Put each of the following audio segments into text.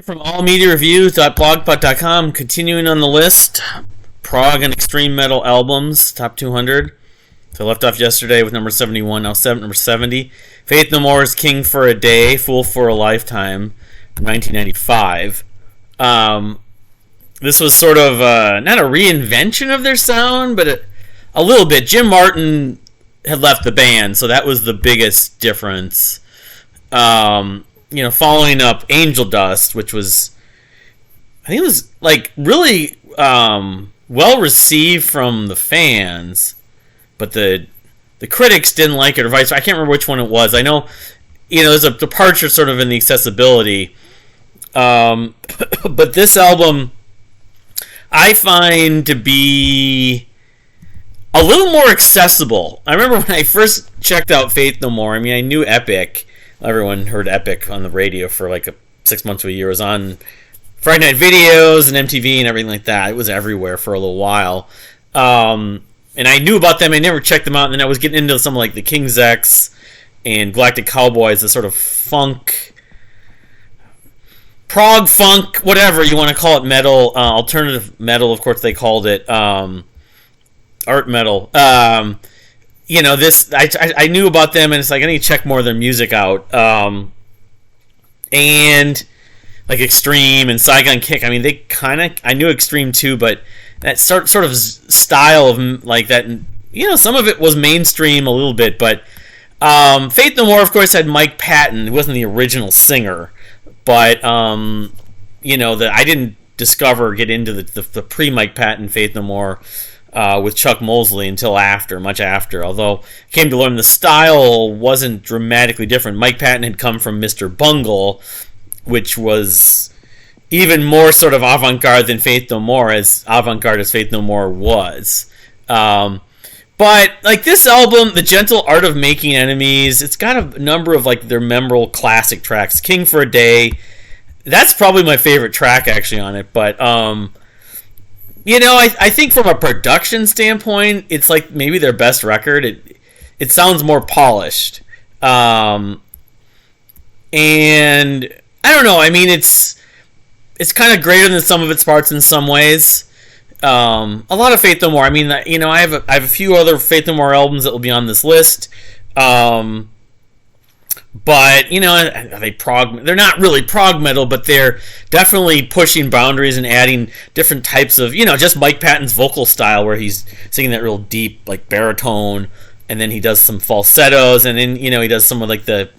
From allmediareviews.blogspot.com, continuing on the list, Prog and Extreme Metal albums, top 200. So I left off yesterday with number 71, now number 70. Faith No More's King for a Day, Fool for a Lifetime, 1995. This was sort of, not a reinvention of their sound, but a little bit. Jim Martin had left the band, so that was the biggest difference. Following up Angel Dust, which was, I think it was like really well received from the fans, but the critics didn't like it, or vice versa. I can't remember which one it was. I know, there's a departure sort of in the accessibility. But this album, I find to be a little more accessible. I remember when I first checked out Faith No More, I knew Epic. Everyone heard Epic on the radio for like 6 months to a year. It was on Friday Night Videos and MTV and everything like that. It was everywhere for a little while. And I knew about them. I never checked them out. And then I was getting into some like the Queensrÿche and Galactic Cowboys, the sort of funk, prog funk, whatever you want to call it, metal, alternative metal, of course they called it, art metal. This I knew about them, and it's like I need to check more of their music out. And like Extreme and Saigon Kick, they kind of, I knew Extreme too, but that sort of style of like that, some of it was mainstream a little bit, but Faith No More, of course, had Mike Patton, who wasn't the original singer, but I didn't get into the pre-Mike Patton Faith No More with Chuck Mosley until much after. Although I came to learn the style wasn't dramatically different. Mike Patton had come from Mr. Bungle, which was even more sort of avant-garde than Faith No More, as avant-garde as Faith No More was. But like this album, The Gentle Art of Making Enemies, it's got a number of like their memorable classic tracks. King for a Day, that's probably my favorite track actually on it, but I think from a production standpoint, it's like maybe their best record. It sounds more polished. And I don't know. It's kind of greater than some of its parts in some ways. A lot of Faith No More. I have a few other Faith No More albums that will be on this list. But, are they prog? They're not really prog metal, but they're definitely pushing boundaries and adding different types of, just Mike Patton's vocal style, where he's singing that real deep, like, baritone, and then he does some falsettos, and then, he does some of, like, I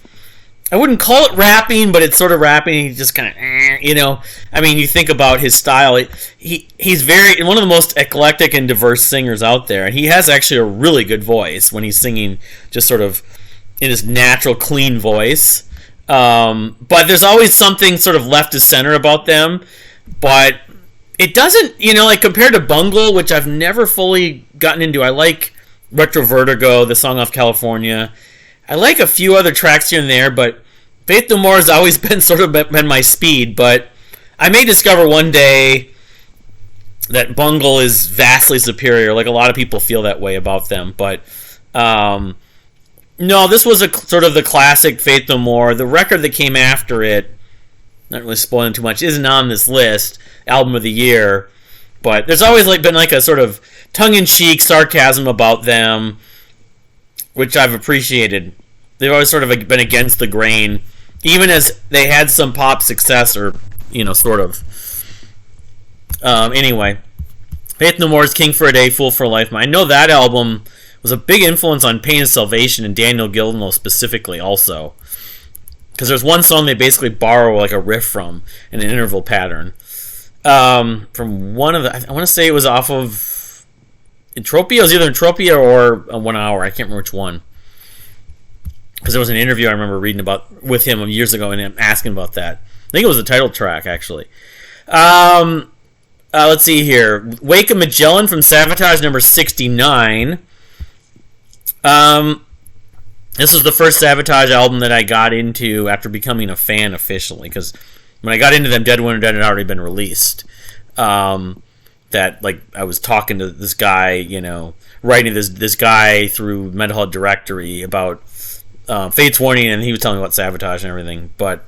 wouldn't call it rapping, but it's sort of rapping. He just kind of, you think about his style. He's one of the most eclectic and diverse singers out there, and he has actually a really good voice when he's singing just sort of in his natural, clean voice. But there's always something sort of left to center about them. But it doesn't, like compared to Bungle, which I've never fully gotten into. I like Retro Vertigo, the song off California. I like a few other tracks here and there, but Faith No More has always been sort of been my speed. But I may discover one day that Bungle is vastly superior. Like a lot of people feel that way about them. But no, this was a sort of the classic Faith No More. The record that came after it, not really spoiling too much, isn't on this list, album of the year. But there's always been a sort of tongue-in-cheek sarcasm about them, which I've appreciated. They've always sort of been against the grain, even as they had some pop success, or, sort of. Anyway, Faith No More's King for a Day, Fool for a Lifetime. I know that album was a big influence on Pain and Salvation and Daniel Gilmour specifically also. Because there's one song they basically borrow like a riff from in an interval pattern. From one of the, I want to say it was off of Entropia. It was either Entropia or 1 Hour. I can't remember which one. Because there was an interview I remember reading about with him years ago and him asking about that. I think it was the title track actually. Let's see here. Wake of Magellan from Savatage, number 69. This was the first Savatage album that I got into after becoming a fan officially, because when I got into them, Dead Winter Dead had already been released. That, like, I was talking to this guy, writing this guy through Metal Health Directory about Fate's Warning, and he was telling me about Savatage and everything. But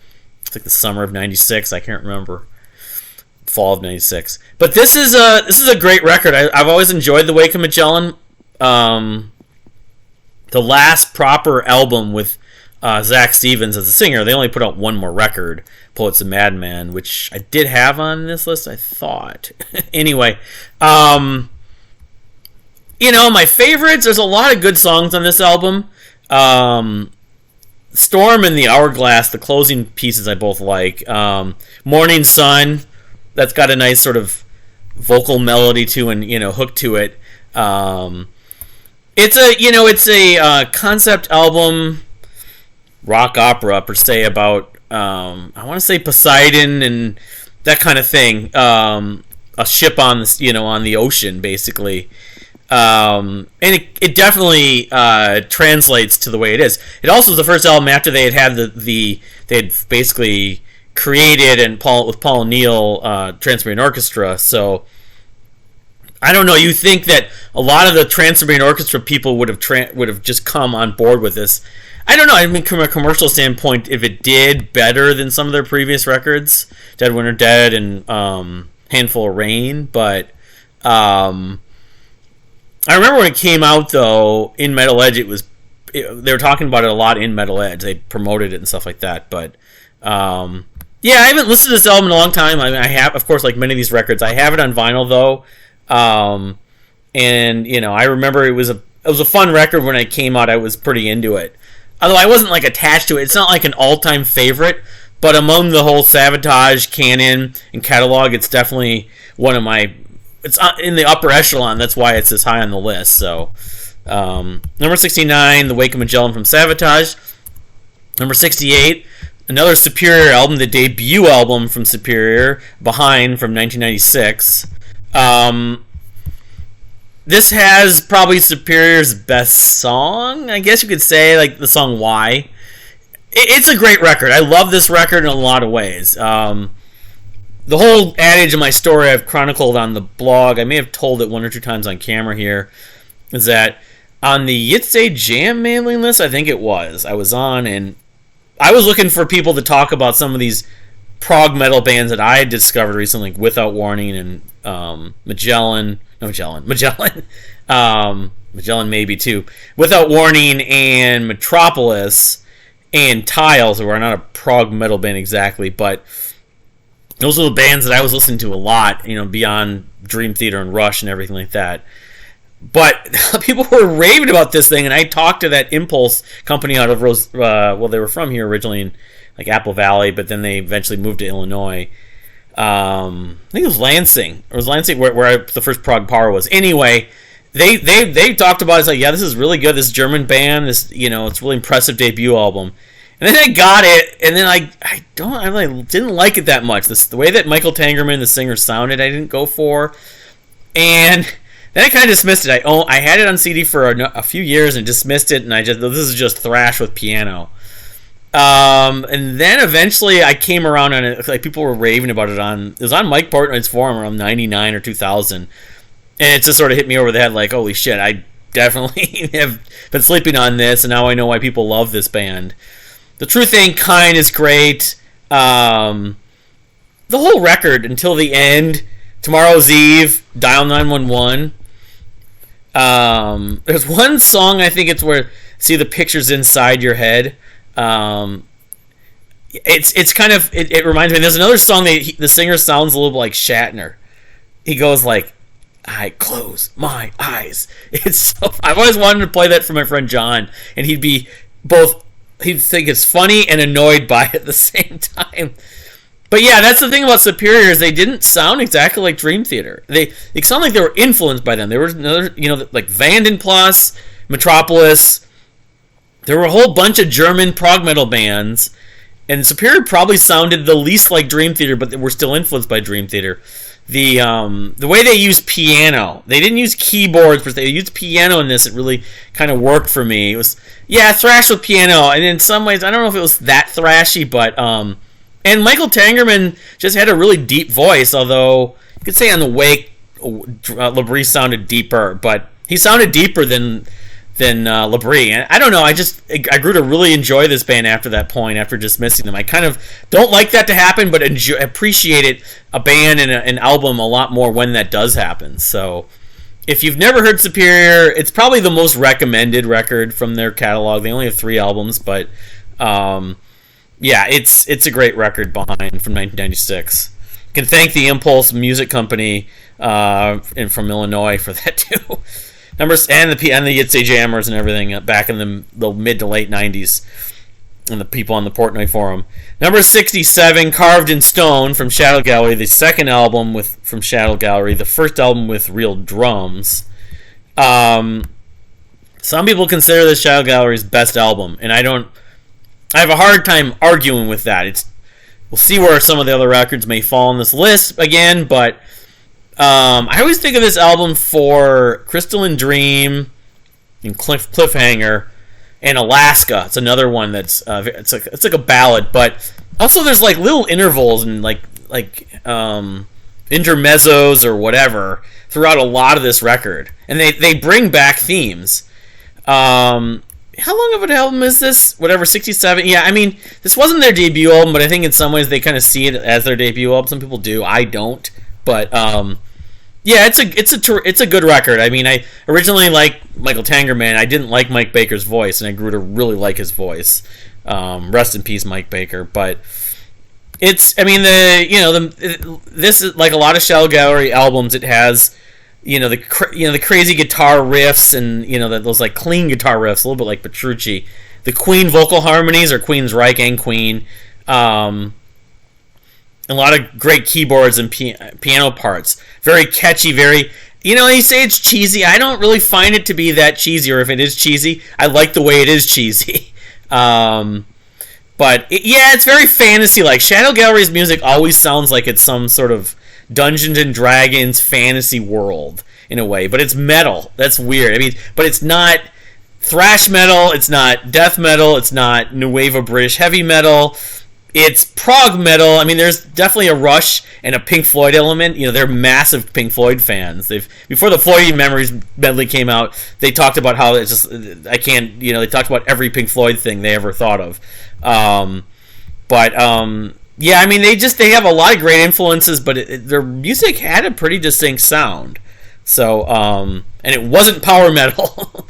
It's like the summer of '96. I can't remember. Fall of '96. But this is a great record. I've always enjoyed The Wake of Magellan. The last proper album with Zach Stevens as a singer. They only put out one more record, Poets of Madman, which I did have on this list, I thought. Anyway, my favorites, there's a lot of good songs on this album. Storm and the Hourglass, the closing pieces I both like. Morning Sun, that's got a nice sort of vocal melody to and hook to it. It's a concept album, rock opera per se, about I want to say Poseidon and that kind of thing. A ship on the ocean basically. And it definitely translates to the way it is. It also was the first album after they had they had basically created with Paul O'Neill Trans-Siberian Orchestra. So I don't know. You think that a lot of the Trans-Siberian Orchestra people would have just come on board with this? I don't know. I mean, from a commercial standpoint, if it did better than some of their previous records, Dead Winter Dead and Handful of Rain, but I remember when it came out, though, in Metal Edge, they were talking about it a lot in Metal Edge. They promoted it and stuff like that. But, I haven't listened to this album in a long time. I mean, I have, of course, like many of these records. I have it on vinyl, though. I remember it was a fun record when it came out. I was pretty into it. Although I wasn't, like, attached to it. It's not, like, an all-time favorite. But among the whole Savatage canon and catalog, it's definitely one of my... It's in the upper echelon. That's why it's this high on the list. So, number 69, The Wake of Magellan from Savatage. Number 68, another Superior album, the debut album from Superior, Behind from 1996. This has probably Superior's best song, I guess you could say, like the song Why. It's a great record. I love this record in a lot of ways. The whole adage of my story I've chronicled on the blog, I may have told it one or two times on camera here, is that on the Yitzhak Jam mailing list, I think it was, I was on, and I was looking for people to talk about some of these prog metal bands that I had discovered recently, like Without Warning and Magellan, maybe too, Without Warning and Metropolis and Tiles, who are not a prog metal band exactly, but those are the bands that I was listening to a lot, beyond Dream Theater and Rush and everything like that. But people were raving about this thing, and I talked to that Impulse company out of they were from here originally in like Apple Valley, but then they eventually moved to Illinois. I think it was Lansing. It was Lansing where the first Prog Power was. Anyway, they talked about it. It's like, yeah, this is really good. This German band, it's really impressive debut album. And then I got it, and then I didn't like it that much. The way that Michael Tangerman, the singer, sounded, I didn't go for. And then I kind of dismissed it. I had it on CD for a few years and dismissed it, and this is just thrash with piano. And then eventually I came around on it. Like, people were raving about it it was on Mike Portnoy's forum around 99 or 2000. And it just sort of hit me over the head like, holy shit, I definitely have been sleeping on this, and now I know why people love this band. The Truth Ain't Kind is great. The whole record until the end. Tomorrow's Eve, Dial 911. There's one song, I think it's where See the Pictures Inside Your Head. It's kind of, it reminds me, there's another song that the singer sounds a little like Shatner. He goes like, I close my eyes. I've always wanted to play that for my friend John, and he'd think it's funny and annoyed by it at the same time. But yeah, that's the thing about Superior, is they didn't sound exactly like Dream Theater. They sound like they were influenced by them. There was another, like Vanden Plus, Metropolis. There were a whole bunch of German prog metal bands, and Superior probably sounded the least like Dream Theater, but they were still influenced by Dream Theater. The way they used piano, they didn't use keyboards, but they used piano in this. It really kind of worked for me. It was, thrash with piano, and in some ways, I don't know if it was that thrashy, but and Michael Tangerman just had a really deep voice. Although you could say on the Wake, Labrie sounded deeper, but he sounded deeper than Labrie. And I don't know, I grew to really enjoy this band after that point, after dismissing them. I kind of don't like that to happen, but appreciate a band and an album a lot more when that does happen. So if you've never heard Superior, it's probably the most recommended record from their catalog. They only have 3 albums, but it's a great record behind from 1996. You can thank the Impulse Music Company and from Illinois for that too. Numbers and the Yitzhak Jammers and everything back in the mid to late 90s, and the people on the Portnoy forum. Number 67, Carved in Stone from Shadow Gallery, the second album from Shadow Gallery, the first album with real drums. Some people consider this Shadow Gallery's best album, and I have a hard time arguing with that. We'll see where some of the other records may fall on this list again, but I always think of this album for Crystalline Dream and Cliffhanger and Alaska. It's another one that's it's like a ballad, but also there's like little intervals and like intermezzos or whatever throughout a lot of this record, and they bring back themes. How long of an album is this? Whatever, 67. Yeah, I mean, this wasn't their debut album, but I think in some ways they kind of see it as their debut album. Some people do. I don't, but yeah, it's a good record. I mean, I originally liked Michael Tangerman. I didn't like Mike Baker's voice, and I grew to really like his voice. Rest in peace, Mike Baker. But this is like a lot of Shadow Gallery albums. It has the crazy guitar riffs and those like clean guitar riffs, a little bit like Petrucci. The Queen vocal harmonies, or Queensrÿche and Queen. A lot of great keyboards and piano parts. Very catchy, very... you say it's cheesy. I don't really find it to be that cheesy, or if it is cheesy, I like the way it is cheesy. It's very fantasy-like. Shadow Gallery's music always sounds like it's some sort of Dungeons and Dragons fantasy world, in a way. But it's metal. That's weird. I mean, but it's not thrash metal, it's not death metal, it's not New Wave of British heavy metal. It's prog metal. I mean, there's definitely a Rush and a Pink Floyd element. They're massive Pink Floyd fans. Before the Floyd Memories medley came out, they talked about how it's just they talked about every Pink Floyd thing they ever thought of. I mean, they have a lot of great influences, but their music had a pretty distinct sound. So, and it wasn't power metal,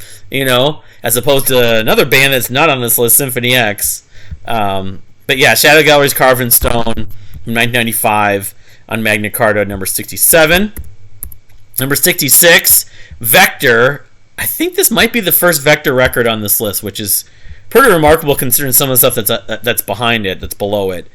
as opposed to another band that's not on this list, Symphony X. But yeah, Shadow Gallery's Carved in Stone from 1995 on Magna Carta, number 67. Number 66, Vektor. I think this might be the first Vektor record on this list, which is pretty remarkable considering some of the stuff that's behind it, that's below it.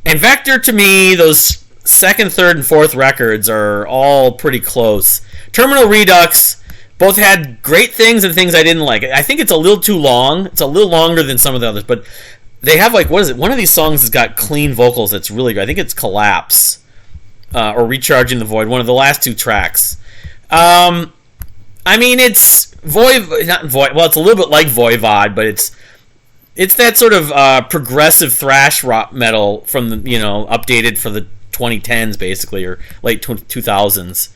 And Vektor, to me, those second, third, and fourth records are all pretty close. Terminal Redux both had great things and things I didn't like. I think it's a little too long. It's a little longer than some of the others, but they have what is it? One of these songs has got clean vocals that's really good. I think it's Collapse or Recharging the Void, one of the last 2 tracks. I mean, it's not Void. Well, it's a little bit like Voivod, but it's that sort of progressive thrash rock metal from the updated for the 2010s basically, or late 2000s.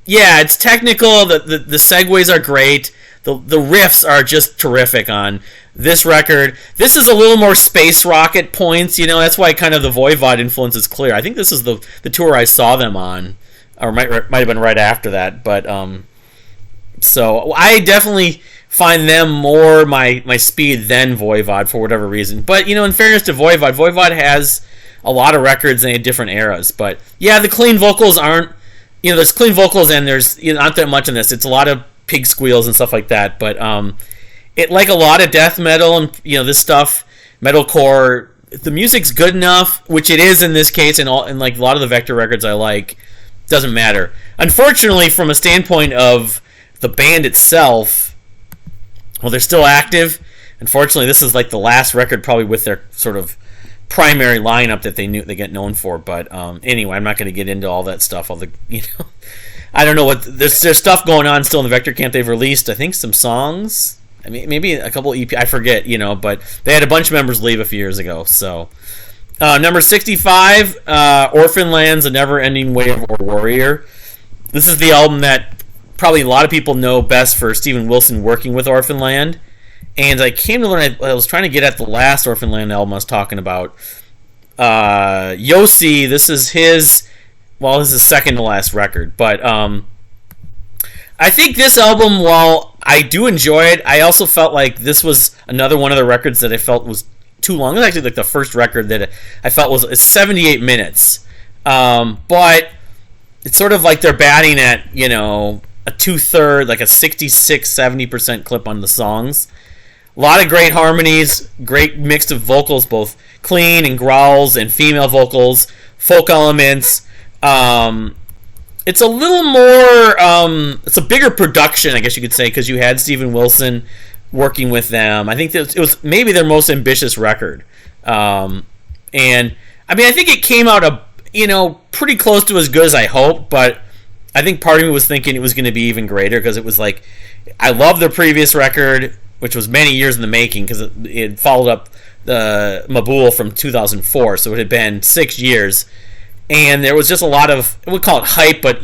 It's technical. The segues are great. The riffs are just terrific on this record. This is a little more space rock at points, that's why kind of the Voivod influence is clear. I think this is the tour I saw them on, or might have been right after that, but so I definitely find them more my speed than Voivod for whatever reason. But in fairness to Voivod has a lot of records in different eras. But yeah, the clean vocals aren't, there's clean vocals and there's not that much in this. It's a lot of pig squeals and stuff like that, but it, like a lot of death metal and this stuff, metalcore, the music's good enough, which it is in this case, and like a lot of the Vektor records I like, doesn't matter. Unfortunately, from a standpoint of the band itself, well, they're still active. Unfortunately, this is like the last record probably with their sort of primary lineup that they get known for. But anyway, I'm not going to get into all that stuff. I don't know what there's stuff going on still in the Vektor camp. They've released, I think, some songs. I mean, maybe a couple EP. I forget, but they had a bunch of members leave a few years ago. So, number 65, Orphaned Lands: A Never-Ending Way of ORwarriOR. This is the album that probably a lot of people know best for Steven Wilson working with Orphaned. And I came to learn, I was trying to get at the last Orphaned album I was talking about. Yossi, this is his second to last record. But I think this album, while I do enjoy it, I also felt like this was another one of the records that I felt was too long. It was actually like the first record that I felt was 78 minutes. But it's sort of like they're batting at, a 2/3, like a 66-70% clip on the songs. A lot of great harmonies, great mix of vocals, both clean and growls and female vocals, folk elements. It's a little more, it's a bigger production, I guess you could say, because you had Steven Wilson working with them. I think that it was maybe their most ambitious record. And, I mean, I think it came out, pretty close to as good as I hoped, but I think part of me was thinking it was going to be even greater, because it was like, I love their previous record, which was many years in the making, because it followed up the Mabul from 2004, so it had been 6 years, and there was just a lot of, I would call it hype, but,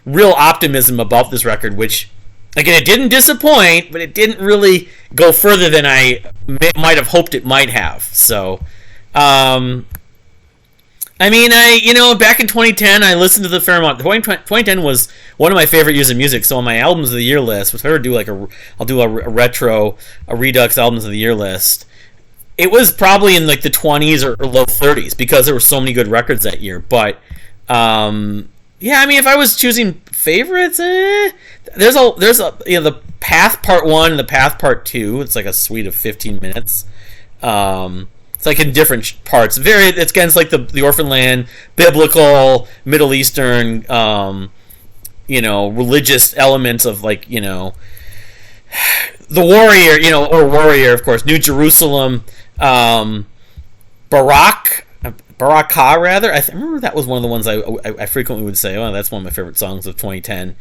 real optimism about this record, which, again, it didn't disappoint, but it didn't really go further than I might have hoped it might have, so, I mean, back in 2010, I listened to the fair amount. 2010 was one of my favorite years of music. So on my albums of the year list, which I'll do a Redux albums of the year list. It was probably in like the 20s or low 30s because there were so many good records that year. But I mean, if I was choosing favorites, there's the Path Part 1 and the Path Part 2. It's like a suite of 15 minutes. It's like in different parts. It's against like the Orphaned, biblical, Middle Eastern, religious elements of like, the warrior, ORwarriOR, of course, New Jerusalem, Barak rather. I remember that was one of the ones I frequently would say, oh, that's one of my favorite songs of 2010.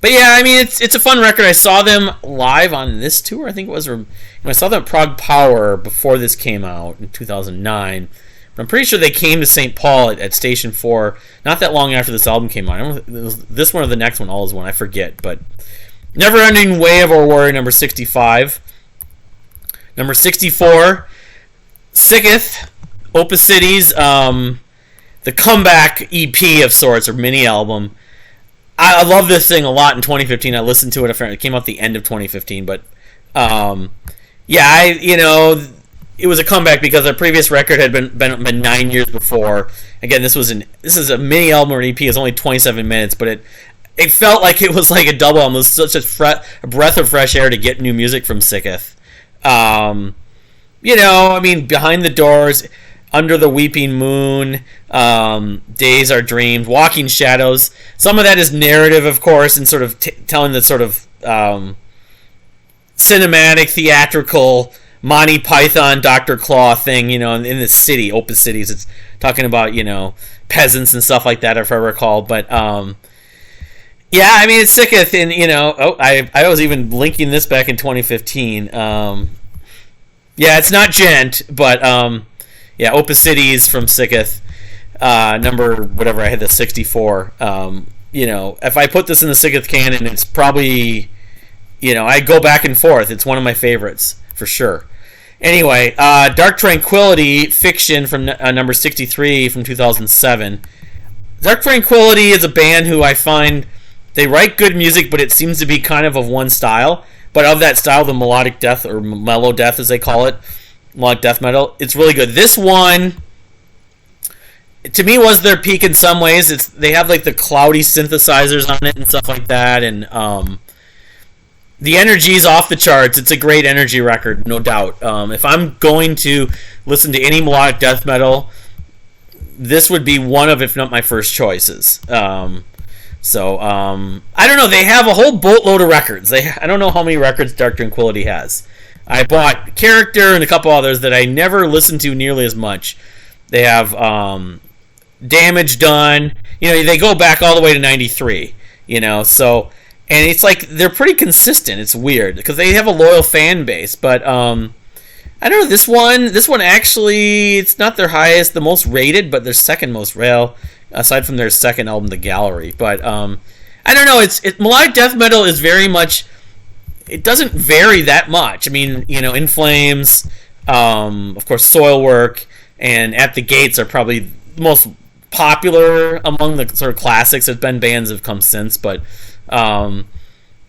But yeah, I mean, it's a fun record. I saw them live on this tour, I think it was, or I saw them at Prague Power before this came out in 2009. But I'm pretty sure they came to St. Paul at Station 4 not that long after this album came out. I don't know if it was this one or the next one, all is one, I forget. But Never Ending Way of ORwarriOR, number 65. Number 64, SikTh, Opacities, the comeback EP of sorts, or mini album. I love this thing a lot in 2015. I listened to it. It came out the end of 2015, but it was a comeback because their previous record had been 9 years before. Again, this is a mini album or an EP. It's only 27 minutes, but it felt like it was like a double album. It was such a breath of fresh air to get new music from SikTh. I mean, Behind the Doors, Under the Weeping Moon, Days Are Dreams, Walking Shadows. Some of that is narrative, of course, and sort of telling the sort of cinematic, theatrical, Monty Python, Dr. Claw thing, in the city, Opacities. It's talking about, peasants and stuff like that, if I recall. But, yeah, I mean, it's SikTh, and, I was even linking this back in 2015. Yeah, it's not Gent, but, yeah, Opacities from SikTh, number whatever I had, the 64. If I put this in the SikTh canon, it's probably, I go back and forth. It's one of my favorites for sure. Anyway, Dark Tranquillity, Fiction from number 63 from 2007. Dark Tranquillity is a band who I find they write good music, but it seems to be kind of one style. But of that style, the melodic death, or mellow death as they call it, melodic death metal, it's really good. This one, to me, was their peak in some ways. They have like the cloudy synthesizers on it and stuff like that, and the energy's off the charts. It's a great energy record, no doubt. If I'm going to listen to any melodic death metal, this would be one of, if not my first choices. I don't know. They have a whole boatload of records. I don't know how many records Dark Tranquillity has. I bought Character and a couple others that I never listened to nearly as much. They have Damage Done. They go back all the way to 93. And it's like they're pretty consistent. It's weird because they have a loyal fan base. But I don't know. This one actually, it's not their highest, the most rated, but their second most aside from their second album, The Gallery. But I don't know. Melodic death metal is very much. It doesn't vary that much. I mean, In Flames, of course, Soilwork, and At the Gates are probably the most popular among the sort of classics. There's been bands that have come since, but I've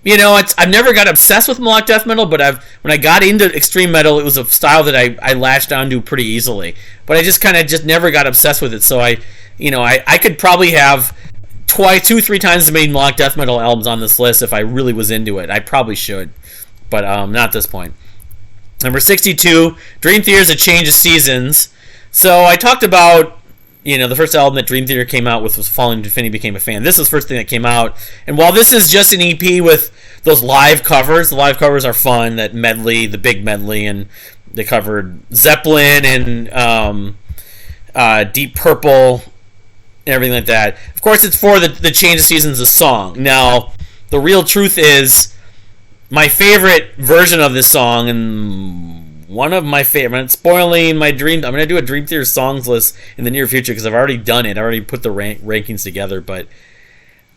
never got obsessed with melodic death metal. But when I got into extreme metal, it was a style that I latched onto pretty easily. But I just kind of just never got obsessed with it. So I could probably have 2-3 times as many melodic death metal albums on this list if I really was into it. I probably should, but not at this point. Number 62, Dream Theater's A Change of Seasons. So I talked about, the first album that Dream Theater came out with was Falling to Infinity Became a Fan. This was the first thing that came out. And while this is just an EP with those live covers, the live covers are fun, that medley, the big medley, and they covered Zeppelin and Deep Purple and everything like that. Of course, it's for the Change of Seasons, the song. Now, the real truth is, my favorite version of this song, and one of my favorite, spoiling my dream, I'm going to do a Dream Theater songs list in the near future because I've already done it. I already put the rankings together, but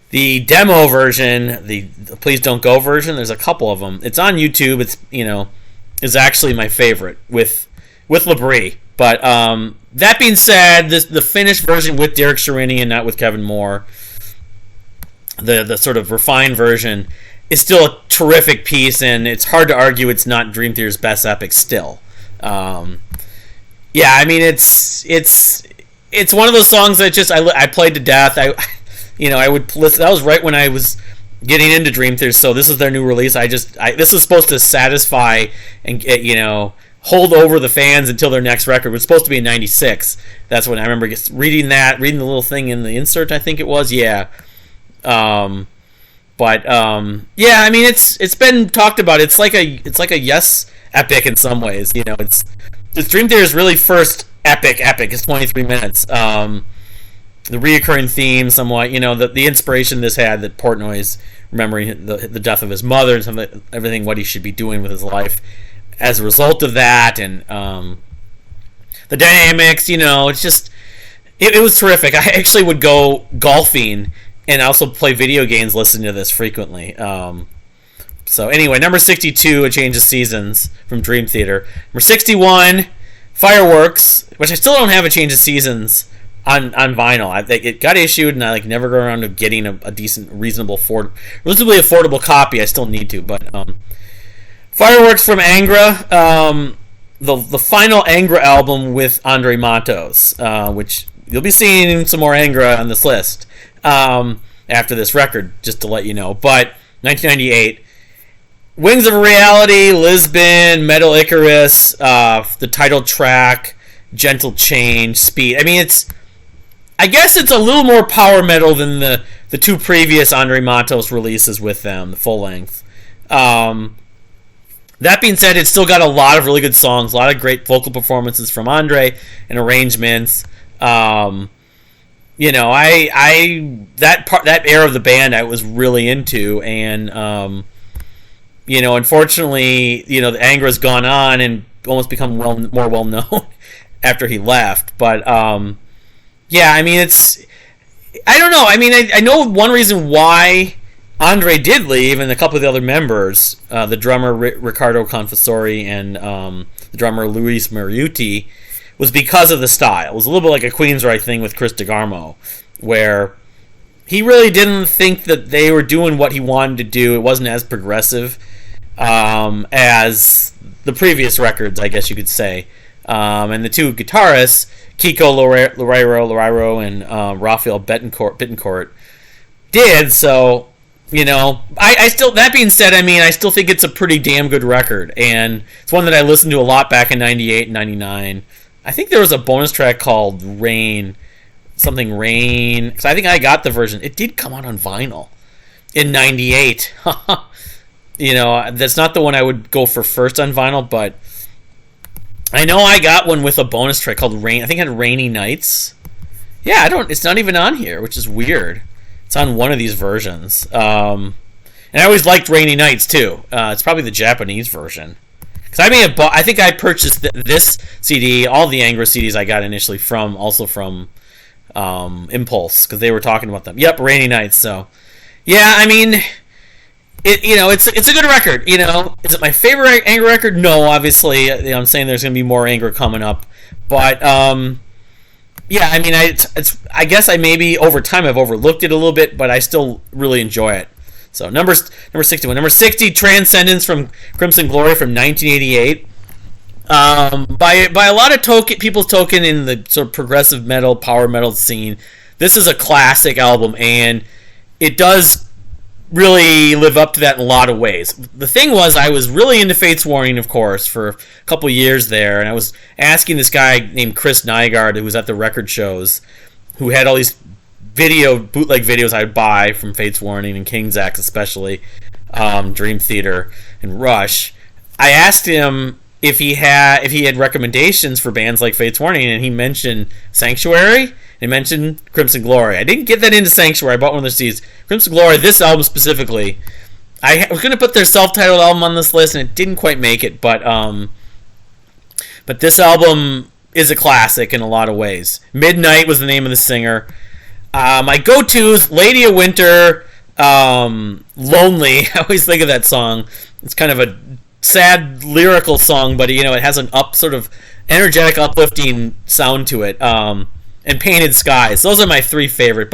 the demo version, the Please Don't Go version, there's a couple of them. It's on YouTube. It's, is actually my favorite with Labrie. But that being said, the finished version with Derek Sherinian, not with Kevin Moore, the sort of refined version, is still a terrific piece, and it's hard to argue it's not Dream Theater's best epic still. I mean, it's one of those songs that I played to death. I would listen. That was right when I was getting into Dream Theater, so this is their new release. This is supposed to satisfy and hold over the fans until their next record. It was supposed to be in '96. That's when I remember reading the little thing in the insert, I think it was. Yeah. I mean, it's been talked about. It's like a Yes epic in some ways. It's Dream Theater's really first epic. It's 23 minutes. The reoccurring theme, somewhat. The inspiration this had, that Portnoy's remembering the death of his mother and everything, what he should be doing with his life as a result of that, and the dynamics. It's just it was terrific. I actually would go golfing and also play video games listening to this frequently. So anyway, number 62, A Change of Seasons from Dream Theater. Number 61, Fireworks, which I still don't have A Change of Seasons on vinyl. It got issued, and I never got around to getting a decent, reasonably affordable copy. I still need to, but Fireworks from Angra, the final Angra album with Andre Matos, which you'll be seeing some more Angra on this list after this record, just to let you know. But 1998, Wings of Reality, Lisbon, Metal Icarus, the title track, Gentle Change, Speed. I mean, I guess it's a little more power metal than the two previous Andre Matos releases with them, the full length. That being said, it's still got a lot of really good songs, a lot of great vocal performances from Andre and arrangements. That era of the band I was really into, and unfortunately, the Angra's gone on and almost become more well known after he left. But I mean, I don't know. I mean, I know one reason why Andre did leave, and a couple of the other members, the drummer Riccardo Confessori and the drummer Luis Mariucci, was because of the style. It was a little bit like a Queensrÿche thing with Chris DeGarmo, where he really didn't think that they were doing what he wanted to do. It wasn't as progressive as the previous records, I guess you could say. And the two guitarists, Kiko Loureiro and Rafael Bittencourt, did. So, I still, that being said, I mean, I still think it's a pretty damn good record. And it's one that I listened to a lot back in 98 and 99. I think there was a bonus track called Rain, because I think I got the version. It did come out on vinyl in 98. That's not the one I would go for first on vinyl, but I know I got one with a bonus track called Rain. I think it had Rainy Nights. Yeah, it's not even on here, which is weird. It's on one of these versions. And I always liked Rainy Nights too. It's probably the Japanese version. Because I think I purchased this CD, all the Angra CDs I got initially from Impulse, because they were talking about them. Yep, Rainy Nights. So, Yeah, I mean, it's a good record. Is it my favorite Angra record? No, obviously. I'm saying there's going to be more Angra coming up, but yeah, I mean, I guess I maybe over time I've overlooked it a little bit, but I still really enjoy it. So number 61, number 60, Transcendence from Crimson Glory from 1988. By a lot of people's token in the sort of progressive metal, power metal scene, this is a classic album, and it does really live up to that in a lot of ways. The thing was, I was really into Fate's Warning, of course, for a couple years there, and I was asking this guy named Chris Nygaard, who was at the record shows, who had all these bootleg videos I'd buy from Fate's Warning and Queensrÿche especially, Dream Theater and Rush. I asked him if he had recommendations for bands like Fate's Warning, and he mentioned Sanctuary. He mentioned Crimson Glory. I didn't get that into Sanctuary. I bought one of their CDs. Crimson Glory, this album specifically, I was going to put their self-titled album on this list, and it didn't quite make it. But this album is a classic in a lot of ways. Midnight was the name of the singer. My go-tos, Lady of Winter, Lonely. I always think of that song. It's kind of a sad lyrical song, but it has an sort of energetic, uplifting sound to it. And Painted Skies. Those are my three favorites.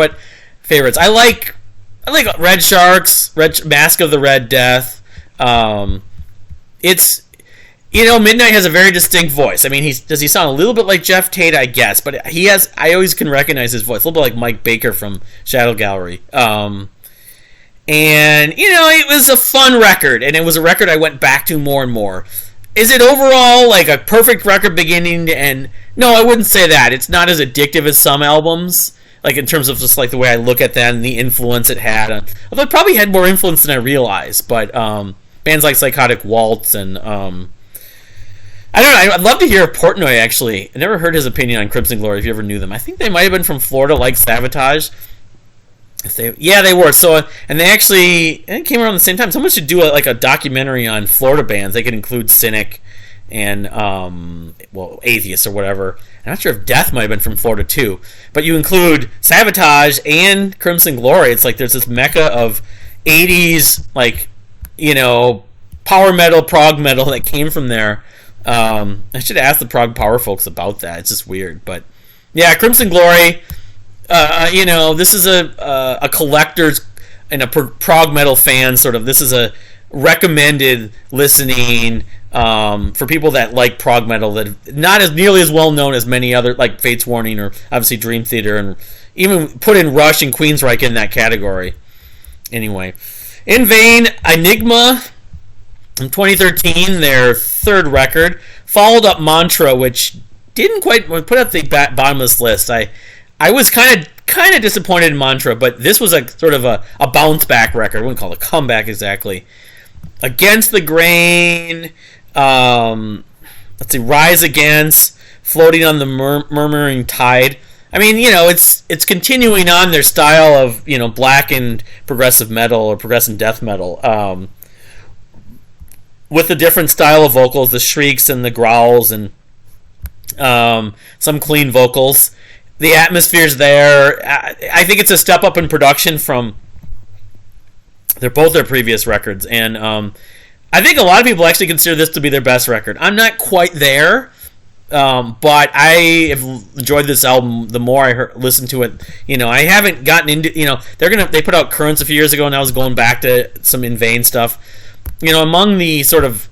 I like Red Sharks, Mask of the Red Death. It's Midnight has a very distinct voice. I mean, does he sound a little bit like Jeff Tate? I guess, but I always can recognize his voice. A little bit like Mike Baker from Shadow Gallery. And it was a fun record, and it was a record I went back to more and more. Is it overall like a perfect record beginning to end? No, I wouldn't say that. It's not as addictive as some albums, like in terms of just like the way I look at that and the influence it had. Although it probably had more influence than I realized. But bands like Psychotic Waltz and I don't know. I'd love to hear Portnoy, actually. I never heard his opinion on Crimson Glory, if you ever knew them. I think they might have been from Florida, like Savatage. They were. So, and they actually came around the same time. Someone should do a documentary on Florida bands. They could include Cynic and Atheist or whatever. I'm not sure if Death might have been from Florida too. But you include Savatage and Crimson Glory. It's like there's this mecca of 80s power metal, prog metal that came from there. I should ask the prog power folks about that. It's just weird, but yeah, Crimson Glory. This is a collector's and a prog metal fan sort of. This is a recommended listening for people that like prog metal, that not as nearly as well known as many other, like Fate's Warning or obviously Dream Theater, and even put in Rush and Queensrÿche in that category. Anyway, In Vain, Ænigma in 2013, their third record, followed up Mantra, which didn't quite put up the bottom of this list. I was kind of disappointed in Mantra, but this was a sort of a bounce back record. I wouldn't call it a comeback exactly. Against the Grain, let's see, Rise Against, Floating on the Murmuring Tide. I mean, it's continuing on their style of, blackened progressive metal or progressive death metal, with a different style of vocals, the shrieks and the growls and some clean vocals. The atmosphere's there. I think it's a step up in production from both their previous records, and I think a lot of people actually consider this to be their best record. I'm not quite there, but I have enjoyed this album the more I listened to it. I haven't gotten into. They put out Currents a few years ago, and I was going back to some In Vain stuff. Among the sort of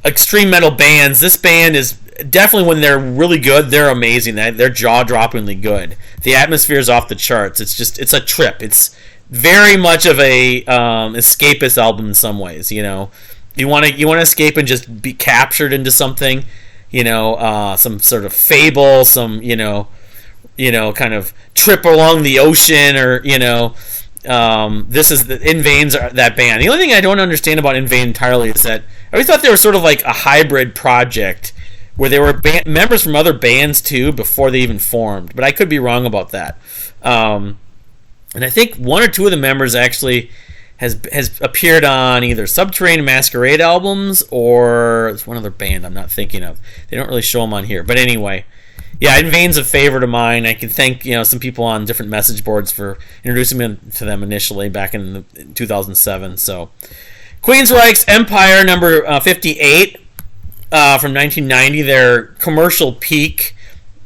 extreme metal bands, this band is definitely, when they're really good, they're amazing. They're jaw-droppingly good. The atmosphere is off the charts. It's a trip. It's very much of a escapist album in some ways. You want to escape and just be captured into something. Some sort of fable, some kind of trip along the ocean, or this is the In Vain's that band. The only thing I don't understand about In Vain entirely is that I always thought they were sort of like a hybrid project, where they were members from other bands too before they even formed, but I could be wrong about that. And I think one or two of the members actually has appeared on either Subterranean Masquerade albums, or it's one other band I'm not thinking of. They don't really show them on here, but anyway, Yeah, In Vain's a favorite of mine. I can thank some people on different message boards for introducing me to them initially back in 2007. So, Queensrÿche's Empire, number 58 from 1990, their commercial peak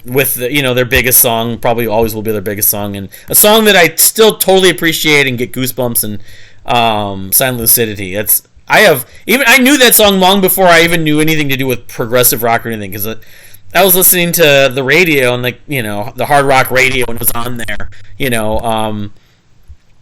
with their biggest song, probably always will be their biggest song, and a song that I still totally appreciate and get goosebumps and Silent Lucidity. I knew that song long before I even knew anything to do with progressive rock or anything, because I was listening to the radio and the hard rock radio when it was on there,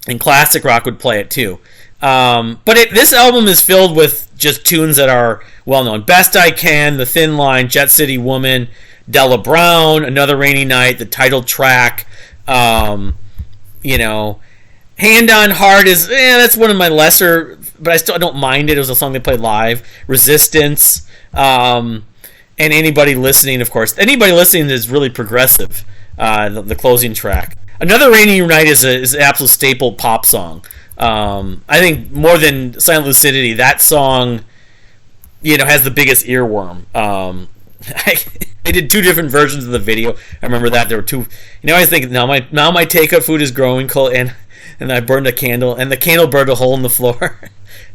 and classic rock would play it too. But this album is filled with just tunes that are well known. Best I Can, The Thin Line, Jet City Woman, Della Brown, Another Rainy Night, the title track. Hand on Heart is that's one of my lesser, but I still don't mind it. It was a song they played live. Resistance, and Anybody Listening, of course. Anybody Listening is really progressive. The closing track. Another Rainy Night is an absolute staple pop song. I think more than Silent Lucidity, that song, has the biggest earworm. I did two different versions of the video. I remember that there were two. I think now my takeout food is growing cold, and I burned a candle, and the candle burned a hole in the floor.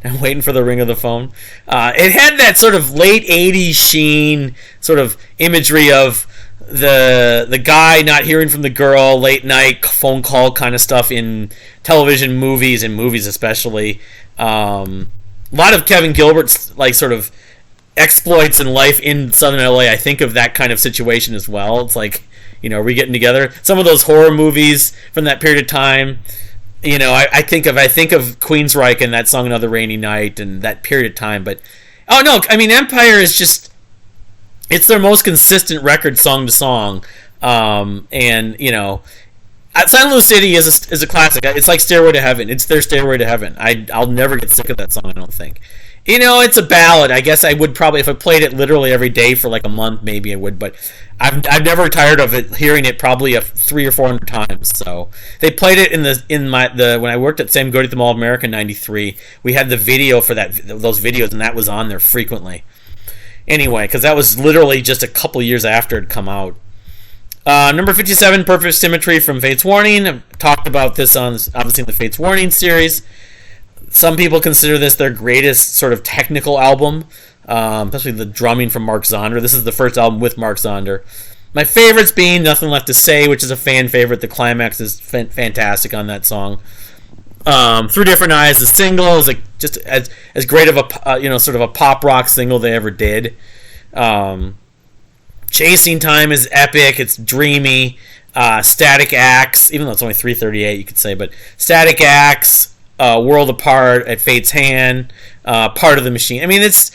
I'm waiting for the ring of the phone. It had that sort of late '80s sheen, sort of imagery of the guy not hearing from the girl, late night phone call kind of stuff in television, movies, and movies especially. A lot of Kevin Gilbert's sort of exploits in life in Southern LA. I think of that kind of situation as well. It's like, are we getting together? Some of those horror movies from that period of time. I think of Queensrÿche and that song Another Rainy Night and that period of time. But Empire is just, it's their most consistent record song to song. Silent Lucidity is a classic. It's like Stairway to Heaven. It's their Stairway to Heaven. I'll never get sick of that song, I don't think. It's a ballad. I guess I would probably, if I played it literally every day for like a month, maybe I would. But I've never tired of it, hearing it probably 300 or 400 times. So they played it when I worked at Sam Goody at the Mall of America in '93. We had the video for those videos, and that was on there frequently. Anyway, because that was literally just a couple years after it had come out. Number 57, Perfect Symmetry from Fates Warning. I've talked about this on obviously the Fates Warning series. Some people consider this their greatest sort of technical album, especially the drumming from Mark Zonder. This is the first album with Mark Zonder. My favorites being Nothing Left to Say, which is a fan favorite. The climax is fantastic on that song. Through Different Eyes, the single is just as great of a sort of a pop rock single they ever did. Chasing Time is epic. It's dreamy. Static Acts, even though it's only 3:38, you could say, but Static Acts. World Apart, At Fate's Hand, Part of the Machine. Is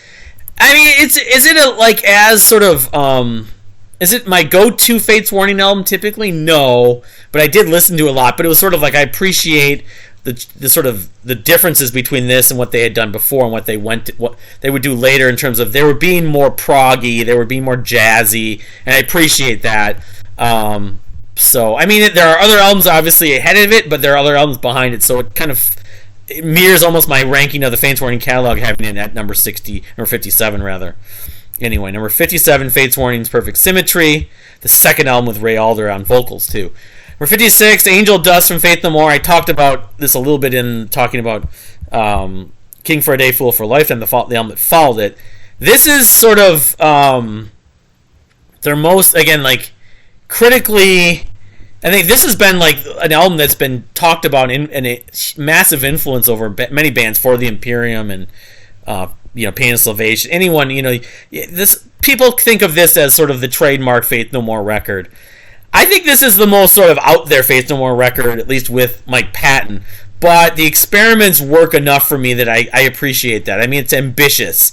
it my go-to Fates Warning album typically? No, but I did listen to it a lot. But it was sort of like I appreciate the sort of the differences between this and what they had done before and what they would do later in terms of they were being more proggy, they were being more jazzy, and I appreciate that. There are other albums obviously ahead of it, but there are other albums behind it, so it mirrors almost my ranking of the Fates Warning catalog, having it at number 57 rather. Anyway, number 57, Fates Warning's Perfect Symmetry, the second album with Ray Alder on vocals too. Number 56, Angel Dust from Faith No More. I talked about this a little bit in talking about King for a Day, Fool for a Lifetime, the album that followed it. This is sort of their most, again, critically, I think this has been an album that's been talked about in a massive influence over many bands, For the Imperium and Pain of Salvation. Anyone, people think of this as sort of the trademark Faith No More record. I think this is the most sort of out there Faith No More record, at least with Mike Patton. But the experiments work enough for me that I appreciate that. It's ambitious.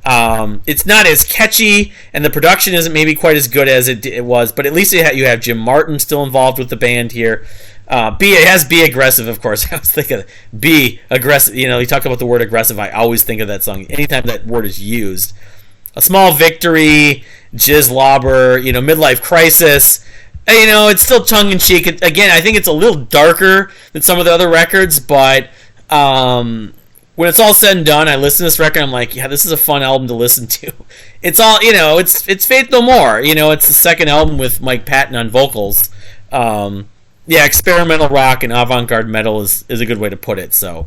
It's not as catchy, and the production isn't maybe quite as good as it was, but at least you have Jim Martin still involved with the band here. It has Be Aggressive, of course. I was thinking Be Aggressive. You talk about the word aggressive, I always think of that song anytime that word is used. A Small Victory, Jizz Lobber, Midlife Crisis. It's still tongue-in-cheek. Again, I think it's a little darker than some of the other records, but when it's all said and done, I listen to this record. I'm like, yeah, this is a fun album to listen to. It's all, it's Faith No More. It's the second album with Mike Patton on vocals. Yeah, experimental rock and avant-garde metal is a good way to put it. So,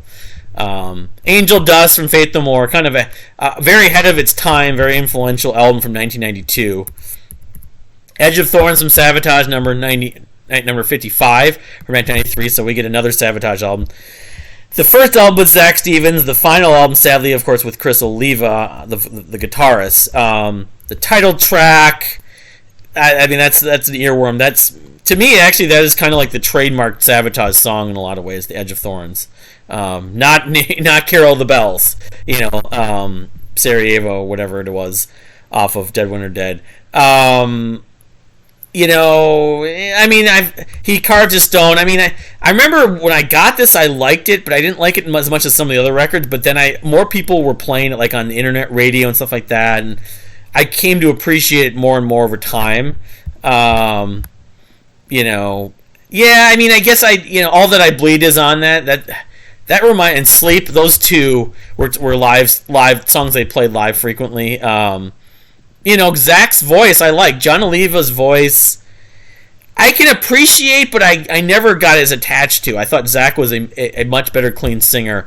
Angel Dust from Faith No More, kind of a very ahead of its time, very influential album from 1992. Edge of Thorns from Savatage, number 55 from 1993. So we get another Savatage album. The first album with Zach Stevens, the final album, sadly, of course, with Chris Oliva, the guitarist. The title track, I mean, that's an earworm. That's, to me, actually, that is kind of like the trademark Savatage song in a lot of ways, The Edge of Thorns. Not Carol of the Bells, Sarajevo, whatever it was, off of Dead Winter Dead. I mean, he carved his stone. I mean, I remember when I got this, I liked it, but I didn't like it as much as some of the other records. But then more people were playing it, like on the internet radio and stuff like that, and I came to appreciate it more and more over time. Yeah, I mean, I guess All That I Bleed is on that remind, and Sleep. Those two were live songs they played live frequently. Zach's voice I like. John Oliva's voice I can appreciate, but I never got as attached to. I thought Zach was a much better clean singer.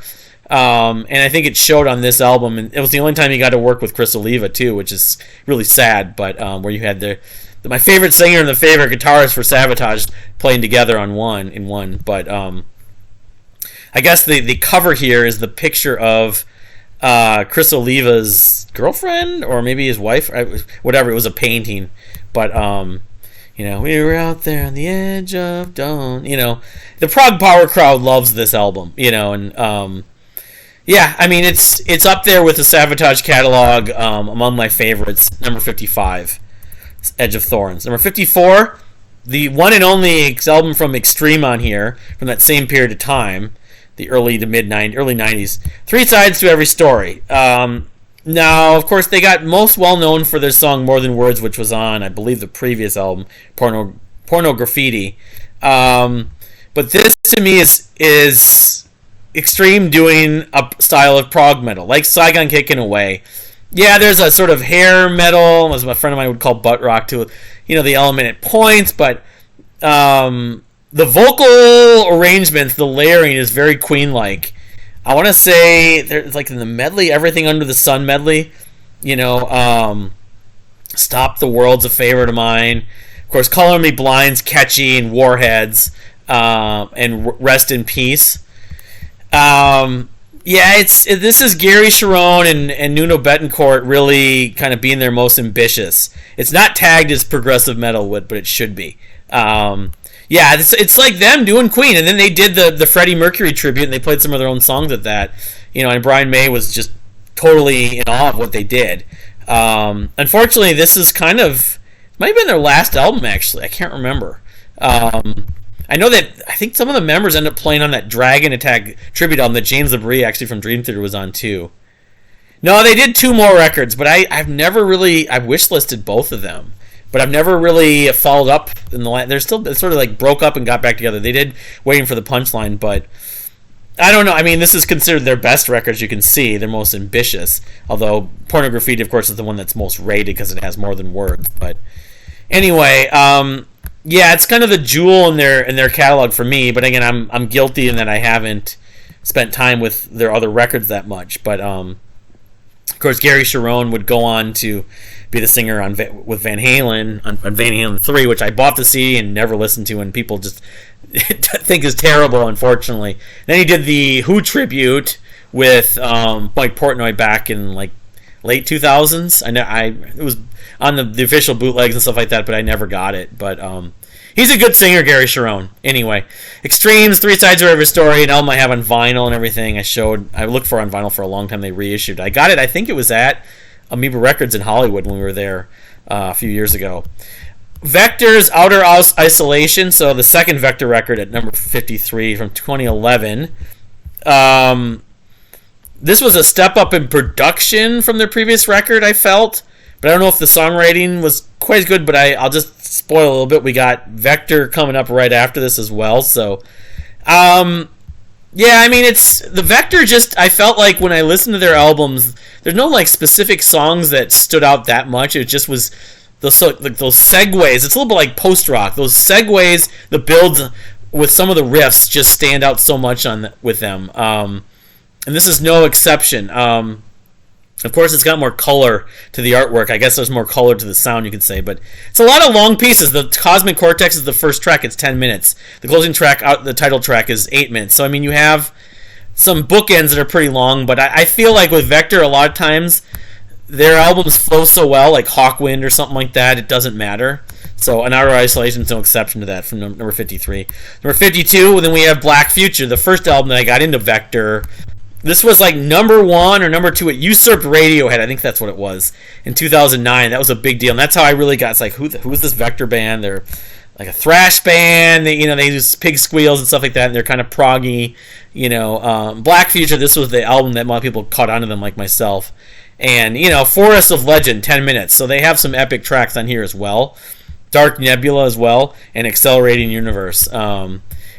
And I think it showed on this album, and it was the only time he got to work with Chris Oliva too, which is really sad. But where you had my favorite singer and the favorite guitarist for Savatage playing together in one. But I guess the cover here is the picture of Chris Oliva's girlfriend or maybe his wife, whatever. It was a painting, but we were out there on the edge of dawn. The prog power crowd loves this album. And yeah, I mean, it's up there with the Savatage catalog, among my favorites. Number 55, Edge of Thorns. Number 54, the one and only album from Extreme on here, from that same period of time, the early 90s. Three Sides to Every Story. Now, of course, they got most well known for their song More Than Words, which was on, I believe, the previous album, Porno Graffiti. But this, to me, is Extreme doing a style of prog metal, like Saigon Kick in a way. Yeah, there's a sort of hair metal, as a friend of mine would call butt rock, to the element at points, but the vocal arrangements, the layering is very Queen-like. I want to say there's like in the medley, Everything Under the Sun medley, Stop the World's a favorite of mine. Of course, Color Me Blind's catchy, and Warheads, and Rest in Peace. This is Gary Sharon and Nuno Betancourt really kind of being their most ambitious. It's not tagged as progressive metal, but it should be. It's like them doing Queen, and then they did the Freddie Mercury tribute, and they played some of their own songs at that. And Brian May was just totally in awe of what they did. Unfortunately, this is might have been their last album, actually. I can't remember. I know that I think some of the members end up playing on that Dragon Attack tribute album that James LaBrie, actually from Dream Theater, was on too. No, they did two more records, but I've never really, I've wishlisted both of them, but I've never really followed up in the they're still sort of like broke up and got back together. They did Waiting for the Punchline, but I don't know. I mean, this is considered their best records. You can see they're most ambitious, although Porno Graffiti, of course, is the one that's most rated because it has More Than Words. But anyway, it's kind of the jewel in their catalog for me. But again, I'm guilty in that I haven't spent time with their other records that much. But of course, Gary Sharon would go on to be the singer with Van Halen on Van Halen 3, which I bought the CD and never listened to, and people just think is terrible, unfortunately. Then he did the Who tribute with Mike Portnoy back in like late 2000s. It was on the official bootlegs and stuff like that, but I never got it. But he's a good singer, Gary Sharon. Anyway, Extremes, Three Sides of Every Story, an album I have on vinyl and everything. I looked for on vinyl for a long time. They reissued. I got it. I think it was at Amoeba Records in Hollywood when we were there a few years ago. Vektor's Outer Isolation, so the second Vektor record at number 53 from 2011. This was a step up in production from their previous record, I felt. But I don't know if the songwriting was quite as good, but I'll just spoil a little bit. We got Vektor coming up right after this as well. So, Yeah, I mean, it's the Vektor. Just I felt like when I listened to their albums, there's no like specific songs that stood out that much. It just was those segues. It's a little bit like post rock. Those segues, the builds with some of the riffs just stand out so much with them. And this is no exception. Of course, it's got more color to the artwork. I guess there's more color to the sound, you could say. But it's a lot of long pieces. The Cosmic Cortex is the first track. It's 10 minutes. The closing track, the title track, is 8 minutes. So, I mean, you have some bookends that are pretty long. But I feel like with Vektor, a lot of times, their albums flow so well, like Hawkwind or something like that, it doesn't matter. So, An Outer Isolation is no exception to that from number 53. Number 52, then we have Black Future, the first album that I got into Vektor. This was like number 1 or number 2. It usurped Radiohead. I think that's what it was in 2009. That was a big deal, and that's how I really got. It's like, who's this Vektor band? They're like a thrash band. They use pig squeals and stuff like that, and they're kind of proggy. Black Future. This was the album that a lot of people caught onto them, like myself. And Forest of Legend, 10 minutes. So they have some epic tracks on here as well. Dark Nebula as well, and Accelerating Universe.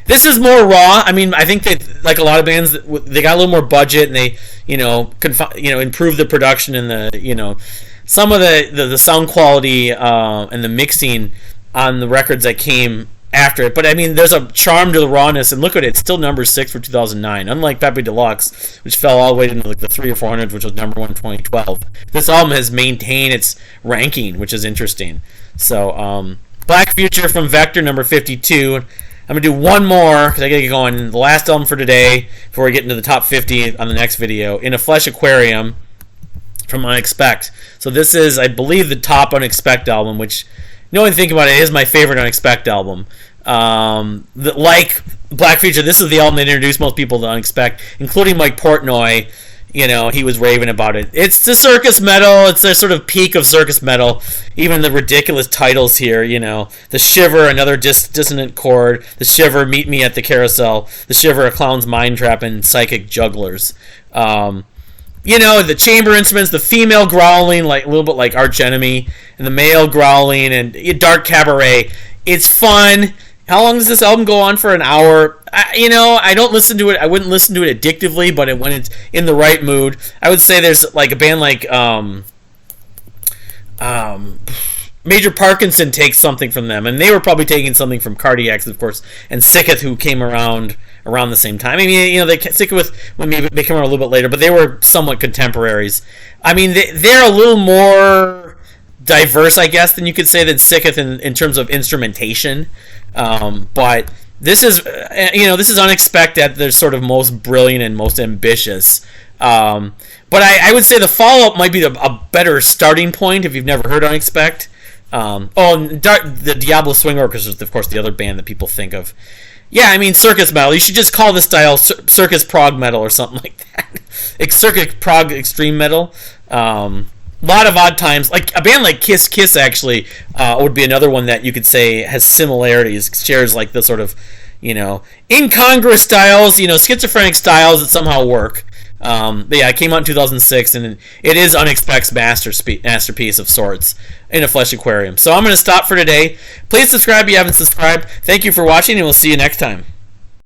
This is more raw. I mean, I think that, like a lot of bands, they got a little more budget, and they, improved the production and the, some of the sound quality and the mixing on the records that came after it. But I mean, there's a charm to the rawness, and look at it, it's still number 6 for 2009. Unlike Pepe Deluxe, which fell all the way into like the 3 or 400, which was number 1 in 2012. This album has maintained its ranking, which is interesting. So, Black Future from Vektor, number 52. I'm going to do one more, because I got to get going. The last album for today, before we get into the top 50 on the next video, In a Flesh Aquarium from Unexpect. So this is, I believe, the top Unexpect album, which, when you think about it, is my favorite Unexpect album. Like Black Future, this is the album that introduced most people to Unexpect, including Mike Portnoy. He was raving about it. It's the circus metal. It's the sort of peak of circus metal. Even the ridiculous titles here, The Shiver, another dissonant chord. The Shiver, Meet Me at the Carousel. The Shiver, A Clown's Mind Trap, and Psychic Jugglers. The chamber instruments, the female growling, like a little bit like Arch Enemy, and the male growling, and Dark Cabaret. It's fun. How long does this album go on for? An hour. I don't listen to it. I wouldn't listen to it addictively, but when it's in the right mood, I would say there's like a band like Major Parkinson takes something from them, and they were probably taking something from Cardiacs, of course, and SikTh, who came around the same time. I mean, they SikTh maybe they came around a little bit later, but they were somewhat contemporaries. I mean, they're a little more diverse, I guess, than you could say than SikTh in terms of instrumentation. But this is, this is Unexpect at their sort of most brilliant and most ambitious. But I would say the follow-up might be a better starting point if you've never heard Unexpect. The Diablo Swing Orchestra is, of course, the other band that people think of. Yeah, I mean, circus metal. You should just call this style circus prog metal or something like that. Circus prog extreme metal. A lot of odd times, like a band like Kiss actually would be another one that you could say has similarities, shares like the sort of incongruous styles, schizophrenic styles that somehow work. But yeah, it came out in 2006, and it is Unexpect's masterpiece of sorts, In a Flesh Aquarium. So I'm going to stop for today. Please subscribe if you haven't subscribed. Thank you for watching, and we'll see you next time.